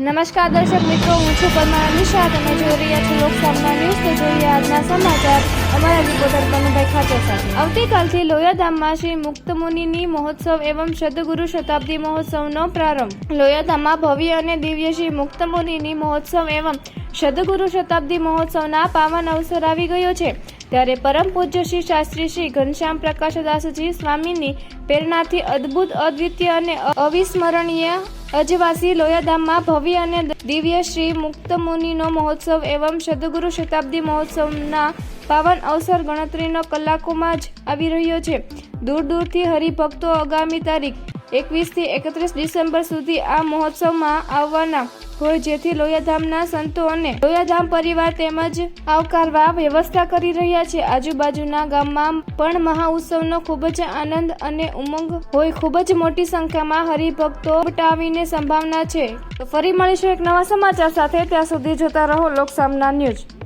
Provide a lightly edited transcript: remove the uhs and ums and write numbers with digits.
નમસ્કાર દર્શક મિત્રો, હું છું પરમાર નિશા. તમે જોઈ રહ્યા છો લોકસભા ન્યૂઝ. તો જોઈએ આજના સમાચાર અમારા રિપોર્ટર કનુભાઈ ખાચર સાથે. આવતીકાલથી લોયાધામમાં શ્રી મુક્તમુનિની મહોત્સવ એવં સદગુરુ શતાબ્દી મહોત્સવનો પ્રારંભ. લોયાધામમાં ભવ્ય અને દિવ્ય શ્રી મુક્તમુનિની મહોત્સવ એવં સદગુરુ શતાબ્દી મહોત્સવના પાવન અવસર આવી ગયો છે. ત્યારે પરમ પૂજ્ય શ્રી શાસ્ત્રી શ્રી ઘનશ્યામ પ્રકાશદાસજી સ્વામીની પ્રેરણાથી અદ્ભુત, અદ્વિતીય અને અવિસ્મરણીય અજવાસી લોયાધામમાં ભવ્ય અને દિવ્ય શ્રી મુક્તમુનિનો મહોત્સવ એવં સદગુરુ શતાબ્દી મહોત્સવના પાવન અવસર ગણતરીનો કલાકોમાં જ આવી રહ્યો છે. દૂર દૂરથી હરિભક્તો આગામી તારીખ 21 થી 31 ડિસેમ્બર સુધી આ મહોત્સવમાં આવવાના હોય, જેથી લોયાધામના સંતો અને લોયાધામ પરિવાર તેમજ આવકારવા વ્યવસ્થા કરી રહ્યા છે. આજુબાજુના ગામમાં પણ મહાઉત્સવનો ખૂબ જ આનંદ અને ઉમંગ હોય. ખૂબ જ મોટી સંખ્યામાં હરિભક્તો ઉમટાવીને સંભાવના છે. તો ફરી મળીશું એક નવા સમાચાર સાથે. ત્યાં સુધી જોતા રહો લોકસામના ન્યૂઝ.